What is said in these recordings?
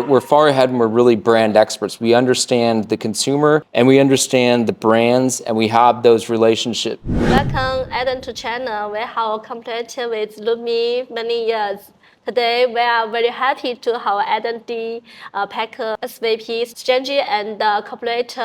we're far ahead and we're really brand experts. We understand the consumer and we understand the brands and we have those relationships. Welcome, Adam, to China. We have collaborated with LoopMe many years. Today, we are very happy to have Adam D. Packer, SVP Strategy and Corporate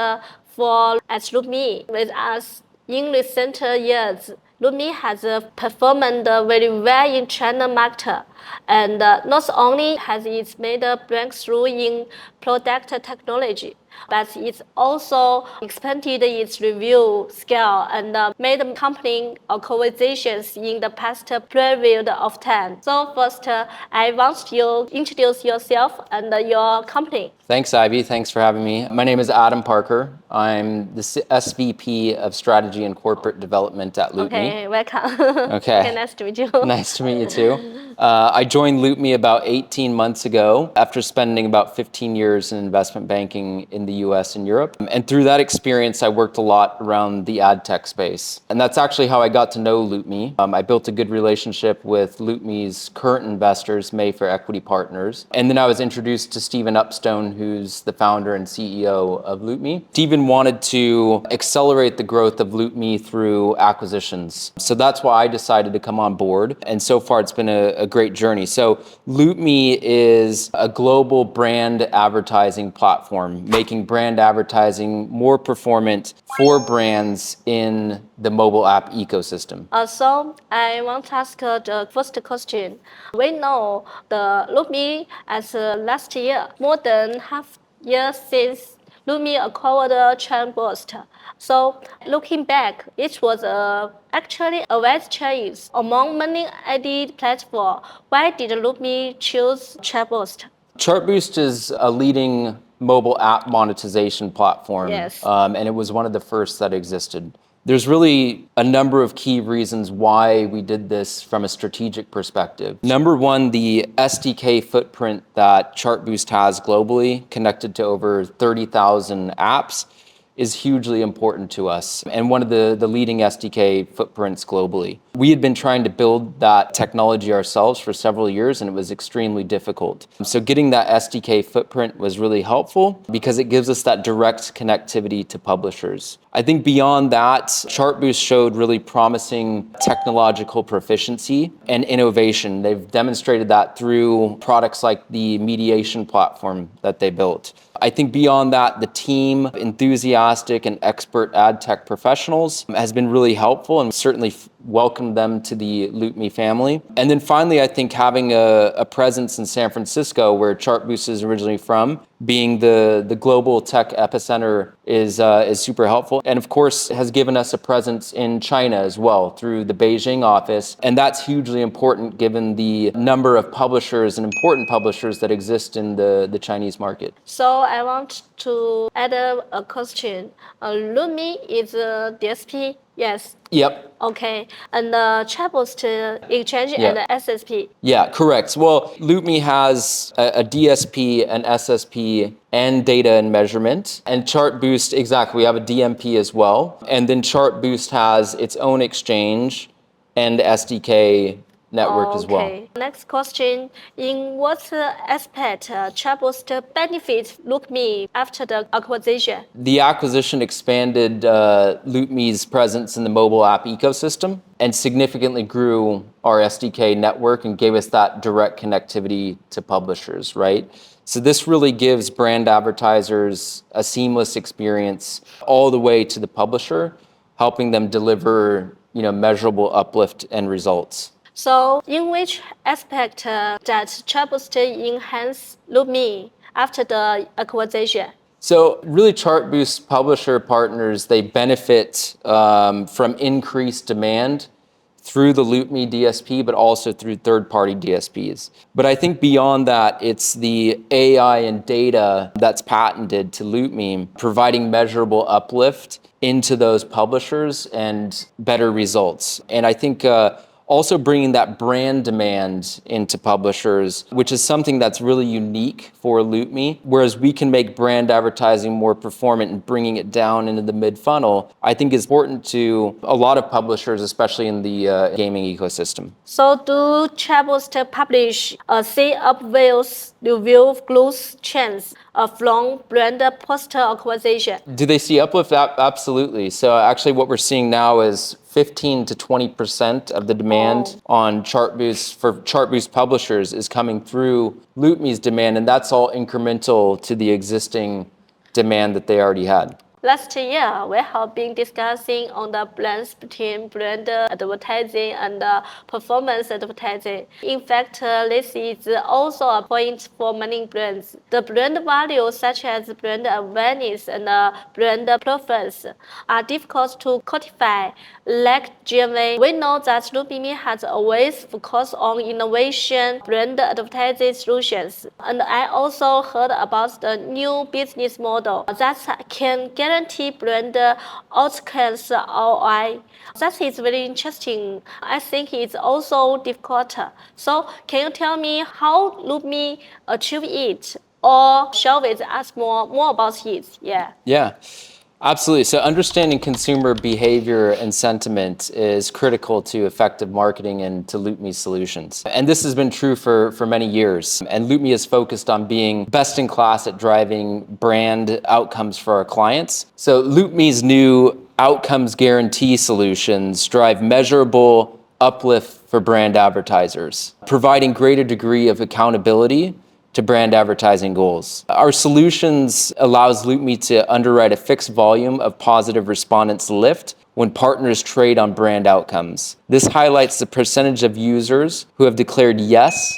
for at LoopMe with us. In recent years, LoopMe has performed very well in China market, and not only has it made a breakthrough in product technology, but it's also expanded its review scale and made company acquisitions in the past period of time. So first, I want you to introduce yourself and your company. Thanks, Ivy. Thanks for having me. My name is Adam Parker. I'm the SVP of Strategy and Corporate Development at LoopMe. Okay, welcome. Okay. Nice to meet you. Nice to meet you too. I joined LoopMe about 18 months ago after spending about 15 years in investment banking in the US and Europe. And through that experience, I worked a lot around the ad tech space. And that's actually how I got to know LoopMe. I built a good relationship with LoopMe's current investors, Mayfair Equity Partners. And then I was introduced to Stephen Upstone, who's the founder and CEO of LoopMe. Stephen wanted to accelerate the growth of LoopMe through acquisitions. So that's why I decided to come on board. And so far, it's been a great journey. So LoopMe is a global brand advertising platform, making brand advertising more performant for brands in the mobile app ecosystem. So I want to ask the first question. We know the LoopMe as last year, more than half year since LoopMe acquired Chartboost. So looking back, it was actually a wise choice among many ad platforms. Why did LoopMe choose Chartboost? Chartboost is a leading mobile app monetization platform. Yes. And it was one of the first that existed. There's really a number of key reasons why we did this from a strategic perspective. Number one, the SDK footprint that Chartboost has globally, connected to over 30,000 apps, is hugely important to us and one of the leading SDK footprints globally. We had been trying to build that technology ourselves for several years and it was extremely difficult. So getting that SDK footprint was really helpful because it gives us that direct connectivity to publishers. I think beyond that, Chartboost showed really promising technological proficiency and innovation. They've demonstrated that through products like the mediation platform that they built. I think beyond that, the team, enthusiastic and expert ad tech professionals, has been really helpful and certainly welcomed them to the LoopMe family. And then finally, I think having a presence in San Francisco, where Chartboost is originally from, being the global tech epicenter is super helpful. And of course, has given us a presence in China as well through the Beijing office. And that's hugely important given the number of publishers and important publishers that exist in the Chinese market. So I want to add a question. LoopMe is a DSP, yes? Yep. Okay, and Chartboost Exchange Yeah. and SSP. Yeah, correct. Well, LoopMe has a DSP, an SSP, and data and measurement. And Chartboost, exactly, we have a DMP as well. And then Chartboost has its own exchange and SDK network as well. Okay. Next question. In what aspect Chartboost benefits LoopMe after the acquisition? The acquisition expanded LoopMe's presence in the mobile app ecosystem and significantly grew our SDK network and gave us that direct connectivity to publishers, right? So this really gives brand advertisers a seamless experience all the way to the publisher, helping them deliver, measurable uplift and results. So in which aspect that Chartboost enhance LoopMe after the acquisition? So really Chartboost publisher partners, they benefit from increased demand through the LoopMe DSP, but also through third-party DSPs. But I think beyond that, it's the AI and data that's patented to LoopMe, providing measurable uplift into those publishers and better results. And I think also bringing that brand demand into publishers, which is something that's really unique for LoopMe. Whereas we can make brand advertising more performant and bringing it down into the mid-funnel, I think is important to a lot of publishers, especially in the gaming ecosystem. So do Chartboost publish say upwells review growth trends from brand poster acquisition? Do they see uplift? Absolutely. So actually what we're seeing now is 15 to 20% of the demand on Chartboost for Chartboost publishers is coming through LoopMe's demand, and that's all incremental to the existing demand that they already had. Last year, we have been discussing on the balance between brand advertising and performance advertising. In fact, this is also a point for many brands. The brand values such as brand awareness and brand preference are difficult to quantify. Like GMV, we know that LoopMe has always focused on innovation, brand advertising solutions. And I also heard about the new business model that can guarantee brand outcomes ROI. That is very interesting. I think it's also difficult. So can you tell me how LoopMe achieve it, or share with us more about it? Yeah. Absolutely. So understanding consumer behavior and sentiment is critical to effective marketing and to LoopMe solutions. And this has been true for many years. And LoopMe is focused on being best in class at driving brand outcomes for our clients. So LoopMe's new outcomes guarantee solutions drive measurable uplift for brand advertisers, providing greater degree of accountability to brand advertising goals. Our solutions allows LoopMe to underwrite a fixed volume of positive respondents lift when partners trade on brand outcomes. This highlights the percentage of users who have declared yes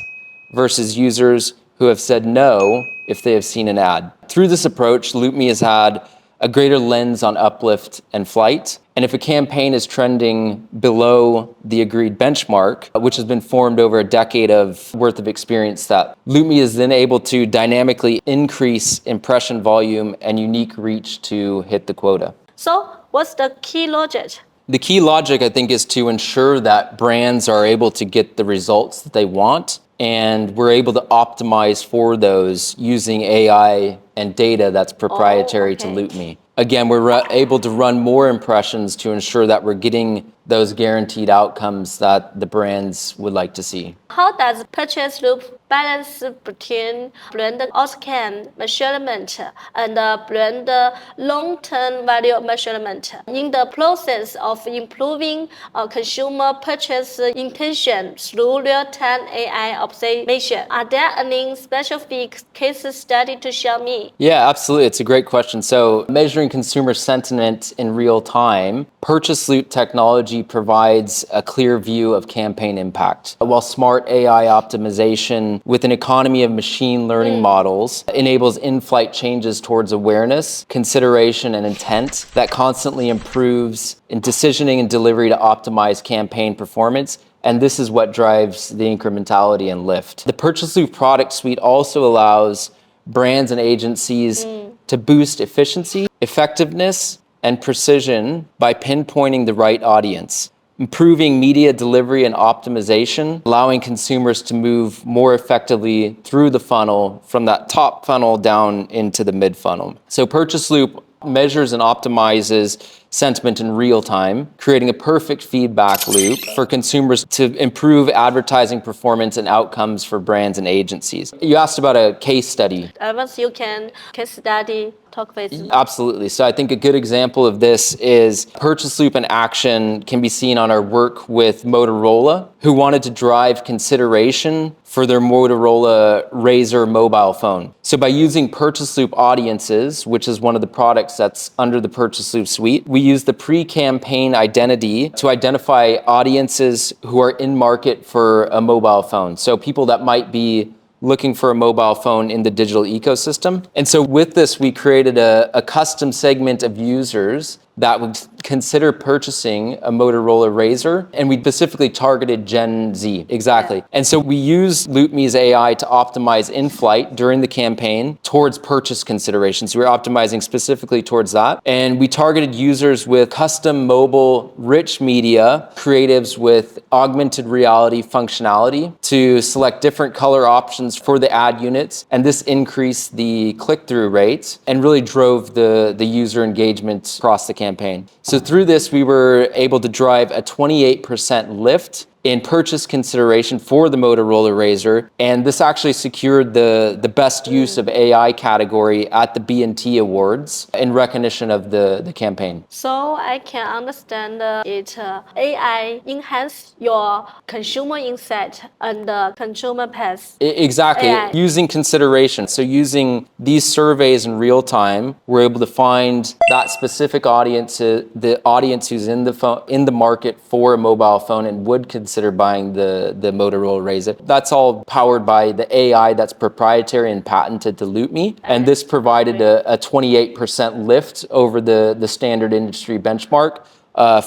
versus users who have said no if they have seen an ad. Through this approach, LoopMe has had a greater lens on uplift and flight. And if a campaign is trending below the agreed benchmark, which has been formed over a decade of worth of experience, that LoopMe is then able to dynamically increase impression volume and unique reach to hit the quota. So what's the key logic? The key logic, I think, is to ensure that brands are able to get the results that they want, and we're able to optimize for those using AI and data that's proprietary to LoopMe. Again, we're able to run more impressions to ensure that we're getting those guaranteed outcomes that the brands would like to see. How does purchase loop balance between brand outcome measurement and brand long-term value measurement in the process of improving consumer purchase intention through real-time AI observation? Are there any specific case study to share me? Yeah, absolutely. It's a great question. So measuring consumer sentiment in real time, purchase loop technology provides a clear view of campaign impact, while smart AI optimization with an economy of machine learning models enables in-flight changes towards awareness, consideration, and intent that constantly improves in decisioning and delivery to optimize campaign performance. And this is what drives the incrementality and lift. The purchase loop product suite also allows brands and agencies to boost efficiency, effectiveness, and precision by pinpointing the right audience, improving media delivery and optimization, allowing consumers to move more effectively through the funnel from that top funnel down into the mid funnel. So Purchase Loop measures and optimizes sentiment in real time, creating a perfect feedback loop for consumers to improve advertising performance and outcomes for brands and agencies. You asked about a case study. Once you can case study, talk with me. Absolutely. So I think a good example of this is Purchase Loop in action can be seen on our work with Motorola, who wanted to drive consideration for their Motorola Razr mobile phone. So by using Purchase Loop audiences, which is one of the products that's under the Purchase Loop suite, we use the pre-campaign identity to identify audiences who are in market for a mobile phone. So people that might be looking for a mobile phone in the digital ecosystem. And so with this, we created a custom segment of users that would consider purchasing a Motorola Razr, and we specifically targeted Gen Z. Exactly. Yeah. And so we used LoopMe's AI to optimize in-flight during the campaign towards purchase considerations. We were optimizing specifically towards that. And we targeted users with custom mobile rich media, creatives with augmented reality functionality to select different color options for the ad units. And this increased the click-through rates and really drove the user engagement across the campaign. So through this, we were able to drive a 28% lift in purchase consideration for the Motorola Razr, and this actually secured the best use of AI category at the B&T Awards in recognition of the campaign. So I can understand AI enhance your consumer insight and consumer path. Exactly, AI. using consideration. So using these surveys in real time, we're able to find that specific audience, the audience who's in the market for a mobile phone and would consider buying the Motorola Razr. That's all powered by the AI that's proprietary and patented to LoopMe. And this provided a 28% lift over the standard industry benchmark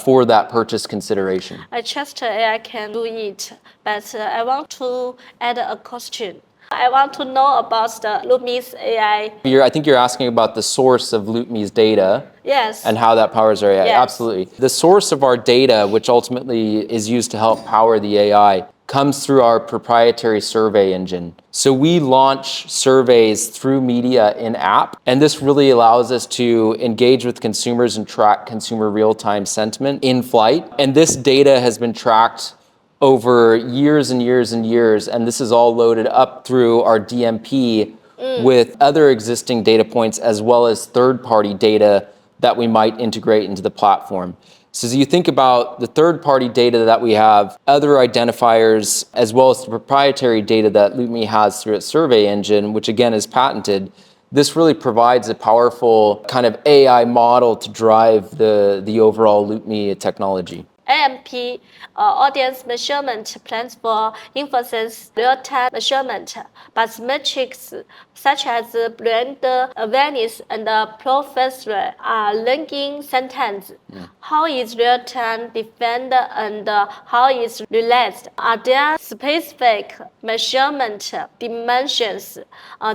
for that purchase consideration. I trust AI can do it, but I want to add a question. I want to know about the LoopMe's AI. I think you're asking about the source of LoopMe's data. Yes. And how that powers our AI. Yes. Absolutely. The source of our data, which ultimately is used to help power the AI, comes through our proprietary survey engine. So we launch surveys through media in app, and this really allows us to engage with consumers and track consumer real-time sentiment in flight. And this data has been tracked over years and years and years, and this is all loaded up through our DMP with other existing data points as well as third-party data that we might integrate into the platform. So as you think about the third-party data that we have, other identifiers, as well as the proprietary data that LoopMe has through its survey engine, which again is patented, this really provides a powerful kind of AI model to drive the overall LoopMe technology. AMP, audience measurement platform emphasizes real-time measurement, but metrics such as brand awareness and profile are lagging sometimes. How is real-time defined and how is realized? Are there specific measurement dimensions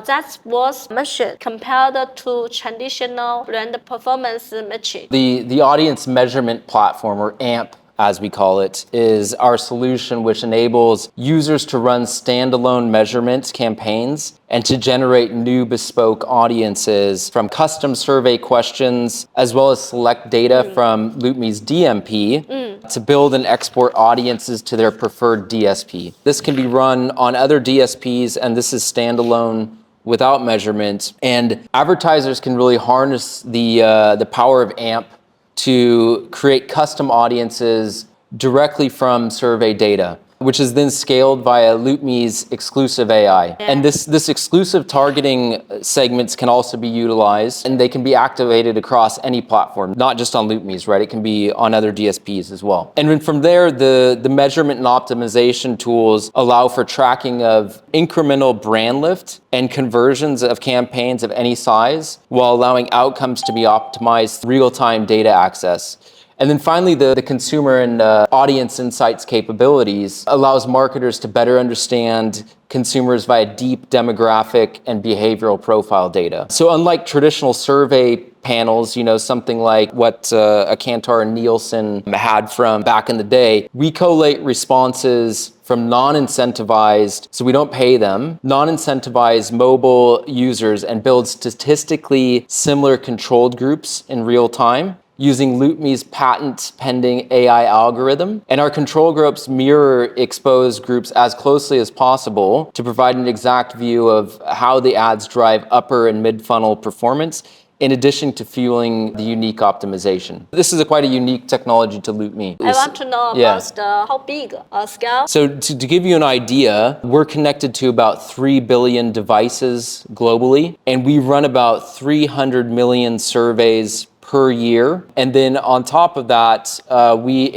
that's worth measured compared to traditional brand performance metrics? The audience measurement platform, or AMP, as we call it, is our solution which enables users to run standalone measurement campaigns and to generate new bespoke audiences from custom survey questions, as well as select data from LoopMe's DMP to build and export audiences to their preferred DSP. This can be run on other DSPs, and this is standalone without measurement. And advertisers can really harness the power of AMP to create custom audiences directly from survey data, which is then scaled via LoopMe's exclusive AI. Yeah. And this exclusive targeting segments can also be utilized, and they can be activated across any platform, not just on LoopMe's, right? It can be on other DSPs as well. And then from there, the measurement and optimization tools allow for tracking of incremental brand lift and conversions of campaigns of any size, while allowing outcomes to be optimized through real-time data access. And then finally, the consumer and audience insights capabilities allows marketers to better understand consumers via deep demographic and behavioral profile data. So unlike traditional survey panels, something like what a Kantar and Nielsen had from back in the day, we collate responses from non-incentivized, so we don't pay them, non-incentivized mobile users and build statistically similar controlled groups in real time, using LoopMe's patent-pending AI algorithm. And our control groups mirror exposed groups as closely as possible to provide an exact view of how the ads drive upper and mid-funnel performance, in addition to fueling the unique optimization. This is quite a unique technology to LoopMe. I want to know about how big scale. So to give you an idea, we're connected to about 3 billion devices globally, and we run about 300 million surveys per year. And then on top of that,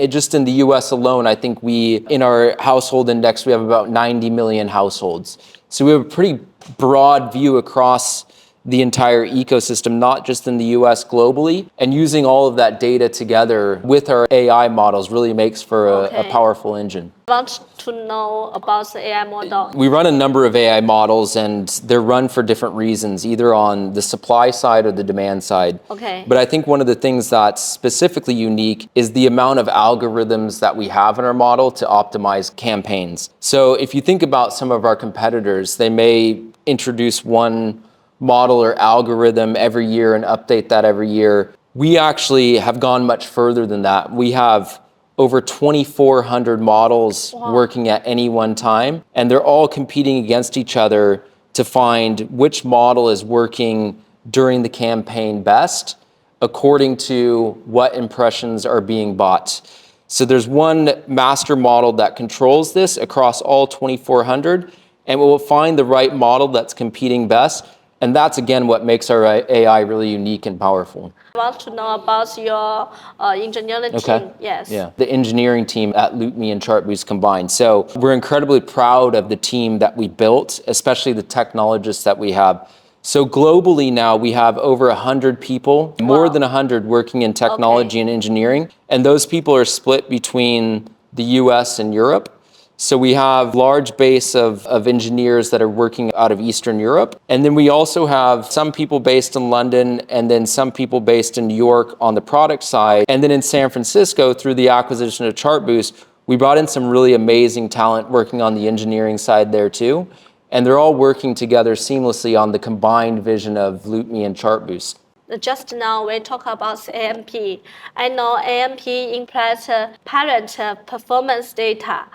just in the US alone, I think in our household index, we have about 90 million households. So we have a pretty broad view across the entire ecosystem, not just in the US, globally. And using all of that data together with our AI models really makes for a powerful engine. I want to know about the AI model. We run a number of AI models, and they're run for different reasons, either on the supply side or the demand side. Okay. But I think one of the things that's specifically unique is the amount of algorithms that we have in our model to optimize campaigns. So if you think about some of our competitors, they may introduce one model or algorithm every year and update that every year. We actually have gone much further than that. We have over 2,400 models working at any one time, and they're all competing against each other to find which model is working during the campaign best according to what impressions are being bought. So there's one master model that controls this across all 2,400, and we will find the right model that's competing best. And that's, again, what makes our AI really unique and powerful. I want to know about your engineering team. Yes. Yeah, the engineering team at LoopMe and Chartboost combined. So we're incredibly proud of the team that we built, especially the technologists that we have. So globally now we have over 100 people, more than 100 working in technology and engineering. And those people are split between the US and Europe. So we have large base of engineers that are working out of Eastern Europe. And then we also have some people based in London, and then some people based in New York on the product side. And then in San Francisco, through the acquisition of Chartboost, we brought in some really amazing talent working on the engineering side there too. And they're all working together seamlessly on the combined vision of LoopMe and Chartboost. Just now we talk about AMP. I know AMP implies parent performance data.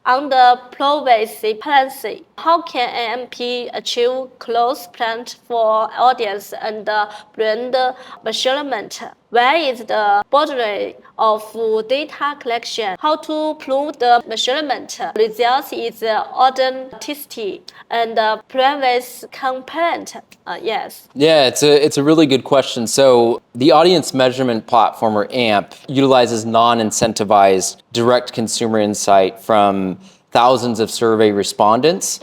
Under privacy policy, how can AMP achieve close plant for audience and brand measurement? Where is the boundary of data collection? How to prove the measurement results is authenticity and privacy compliant? Yes. Yeah, it's a really good question. So the audience measurement platform, or AMP, utilizes non-incentivized direct consumer insight from thousands of survey respondents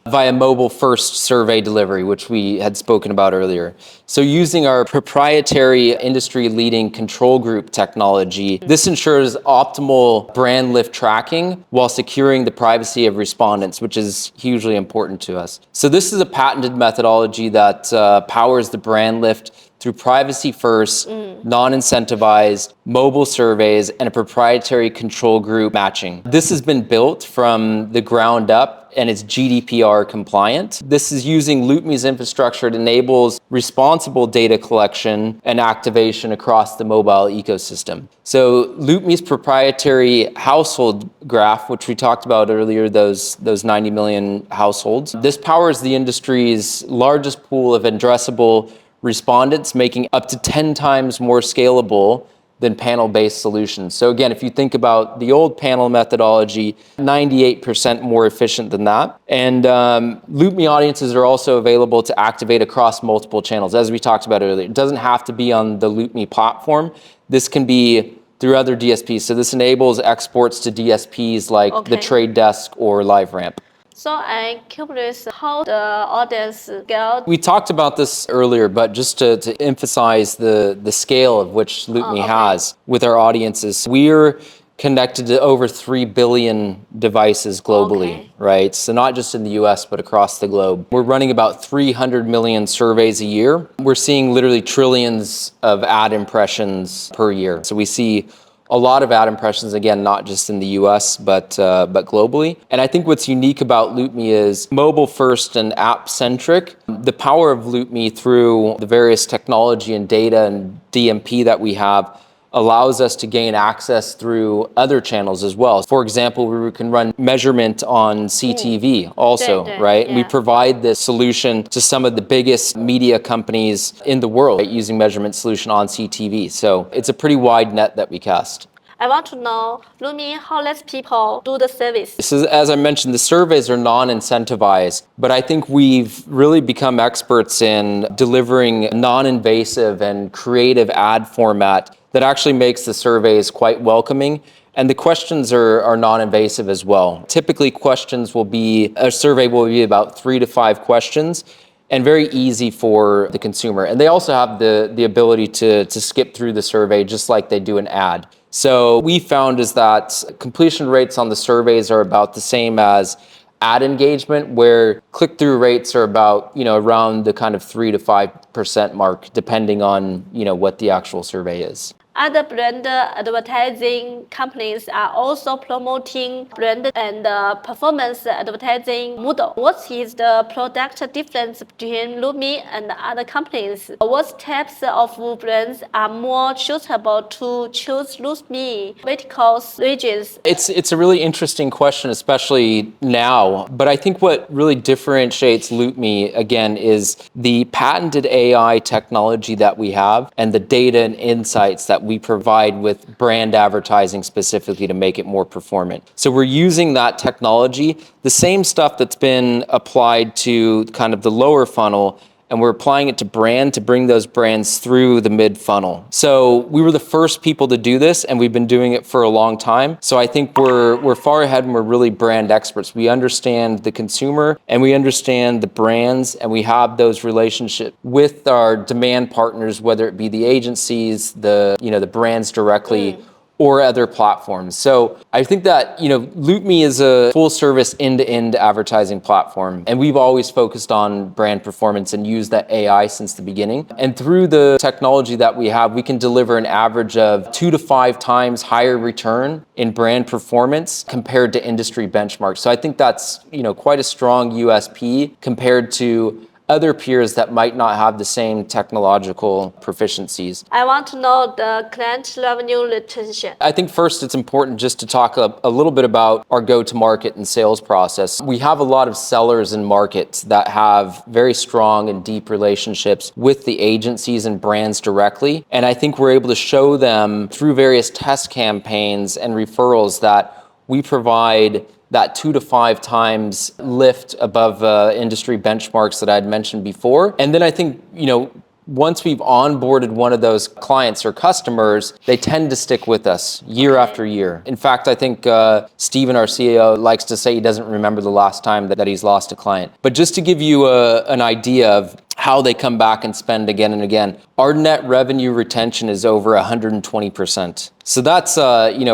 via mobile-first survey delivery, which we had spoken about earlier. So using our proprietary industry-leading control group technology, this ensures optimal brand lift tracking while securing the privacy of respondents, which is hugely important to us. So this is a patented methodology that powers the brand lift through privacy-first, non-incentivized mobile surveys and a proprietary control group matching. This has been built from the ground up, and it's GDPR compliant. This is using LoopMe's infrastructure. It enables responsible data collection and activation across the mobile ecosystem. So LoopMe's proprietary household graph, which we talked about earlier, those 90 million households, this powers the industry's largest pool of addressable respondents, making up to 10 times more scalable than panel-based solutions. So again, if you think about the old panel methodology, 98% more efficient than that. And LoopMe audiences are also available to activate across multiple channels, as we talked about earlier. It doesn't have to be on the LoopMe platform. This can be through other DSPs. So this enables exports to DSPs like the Trade Desk or LiveRamp. So I'm curious how the audience scale. We talked about this earlier, but just to emphasize the scale of which LoopMe has with our audiences, we're connected to over 3 billion devices globally, right? So not just in the US, but across the globe. We're running about 300 million surveys a year. We're seeing literally trillions of ad impressions per year. So we see a lot of ad impressions, again, not just in the US, but globally. And I think what's unique about LoopMe is mobile first and app centric. The power of LoopMe through the various technology and data and DMP that we have allows us to gain access through other channels as well. For example, we can run measurement on CTV also, right? Yeah. We provide this solution to some of the biggest media companies in the world, right, using measurement solution on CTV. So it's a pretty wide net that we cast. I want to know, LoopMe, how less people do the service? So as I mentioned, the surveys are non-incentivized, but I think we've really become experts in delivering non-invasive and creative ad format that actually makes the surveys quite welcoming. And the questions are non-invasive as well. Typically, a survey will be about 3 to 5 questions. and very easy for the consumer. And they also have the ability to skip through the survey just like they do an ad. So we found is that completion rates on the surveys are about the same as ad engagement, where click-through rates are about, around the kind of 3 to 5% mark, depending on, what the actual survey is. Other brand advertising companies are also promoting brand and performance advertising model. What is the product difference between LoopMe and other companies? What types of brands are more suitable to choose LoopMe vertical regions? It's a really interesting question, especially now. But I think what really differentiates LoopMe, again, is the patented AI technology that we have and the data and insights that we provide with brand advertising specifically to make it more performant. So we're using that technology, the same stuff that's been applied to kind of the lower funnel, and we're applying it to brand to bring those brands through the mid funnel. So we were the first people to do this, and we've been doing it for a long time. So I think we're far ahead, and we're really brand experts. We understand the consumer, and we understand the brands, and we have those relationships with our demand partners, whether it be the agencies, the brands directly, or other platforms. So I think that, LoopMe is a full service end-to-end advertising platform. And we've always focused on brand performance and used that AI since the beginning. And through the technology that we have, we can deliver an average of 2 to 5 times higher return in brand performance compared to industry benchmarks. So I think that's, quite a strong USP compared to other peers that might not have the same technological proficiencies. I want to know the client revenue retention. I think first it's important just to talk a little bit about our go-to-market and sales process. We have a lot of sellers in markets that have very strong and deep relationships with the agencies and brands directly. And I think we're able to show them through various test campaigns and referrals that we provide that 2 to 5 times lift above industry benchmarks that I'd mentioned before. And then I think, once we've onboarded one of those clients or customers, they tend to stick with us year after year. In fact, I think Steven, our CEO, likes to say he doesn't remember the last time that he's lost a client. But just to give you an idea of how they come back and spend again and again, our net revenue retention is over 120%. So that's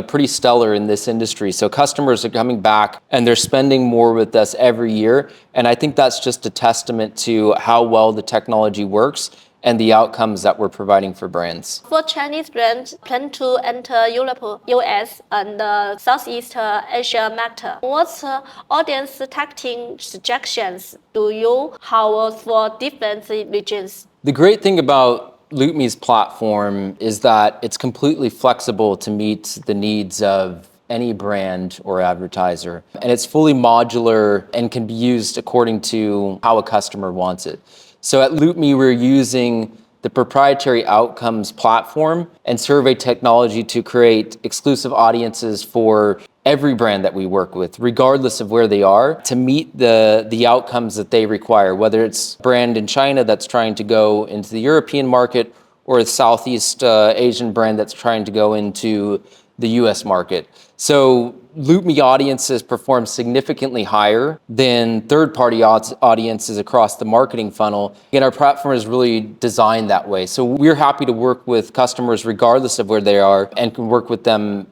pretty stellar in this industry. So customers are coming back and they're spending more with us every year. And I think that's just a testament to how well the technology works and the outcomes that we're providing for brands. For Chinese brands plan to enter Europe, US, and Southeast Asia market, what audience targeting suggestions do you have for different regions? The great thing about LoopMe's platform is that it's completely flexible to meet the needs of any brand or advertiser. And it's fully modular and can be used according to how a customer wants it. So at LoopMe, we're using the proprietary outcomes platform and survey technology to create exclusive audiences for every brand that we work with, regardless of where they are, to meet the outcomes that they require, whether it's a brand in China that's trying to go into the European market or a Southeast Asian brand that's trying to go into the US market. So LoopMe audiences perform significantly higher than third-party audiences across the marketing funnel. And our platform is really designed that way. So we're happy to work with customers regardless of where they are and can work with them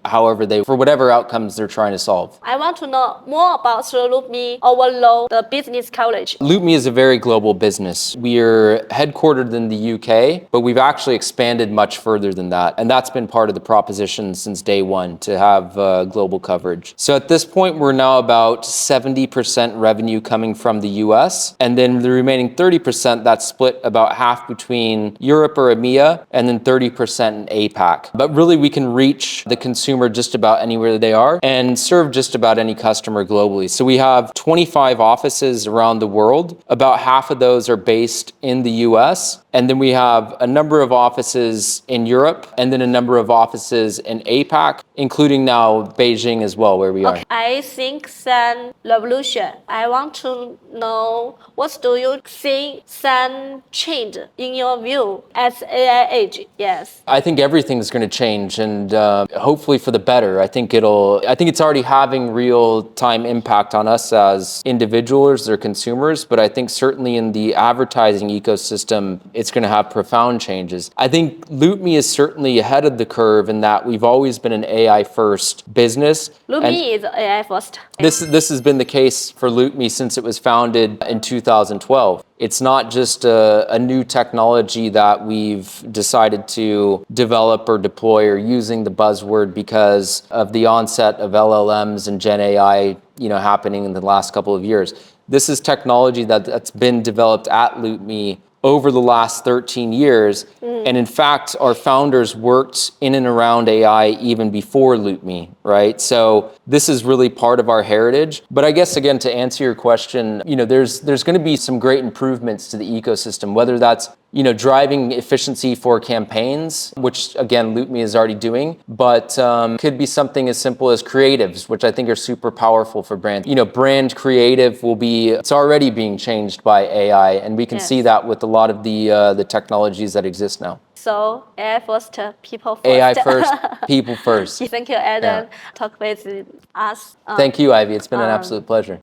for whatever outcomes they're trying to solve. I want to know more about LoopMe overall, the business coverage. LoopMe is a very global business. We're headquartered in the UK, but we've actually expanded much further than that. And that's been part of the proposition since day one, to have global coverage. So at this point, we're now about 70% revenue coming from the US. And then the remaining 30%, that's split about half between Europe or EMEA, and then 30% in APAC. But really, we can reach the consumer just about anywhere they are and serve just about any customer globally. So we have 25 offices around the world. About half of those are based in the US. And then we have a number of offices in Europe, and then a number of offices in APAC, including now Beijing as well, where we are. Okay. I think Sun revolution. I want to know what do you think Sun change in your view as AI age? Yes. I think everything's going to change, and hopefully for the better. I think it's already having real-time impact on us as individuals or consumers, but I think certainly in the advertising ecosystem, it's going to have profound changes. I think LoopMe is certainly ahead of the curve in that we've always been an AI-first business. LoopMe is AI first. This has been the case for LoopMe since it was founded in 2012. It's not just a new technology that we've decided to develop or deploy or using the buzzword because of the onset of LLMs and Gen AI, happening in the last couple of years. This is technology that's been developed at LoopMe over the last 13 years. And in fact, our founders worked in and around AI even before LoopMe, right? So this is really part of our heritage. But I guess, again, to answer your question, there's going to be some great improvements to the ecosystem, whether that's driving efficiency for campaigns, which again, LoopMe is already doing, but could be something as simple as creatives, which I think are super powerful for brands. Brand creative it's already being changed by AI, and we can see that with a lot of the technologies that exist now. So AI first, people first. AI first, people first. Thank you, Adam. Talk with us. Thank you, Ivy. It's been an absolute pleasure.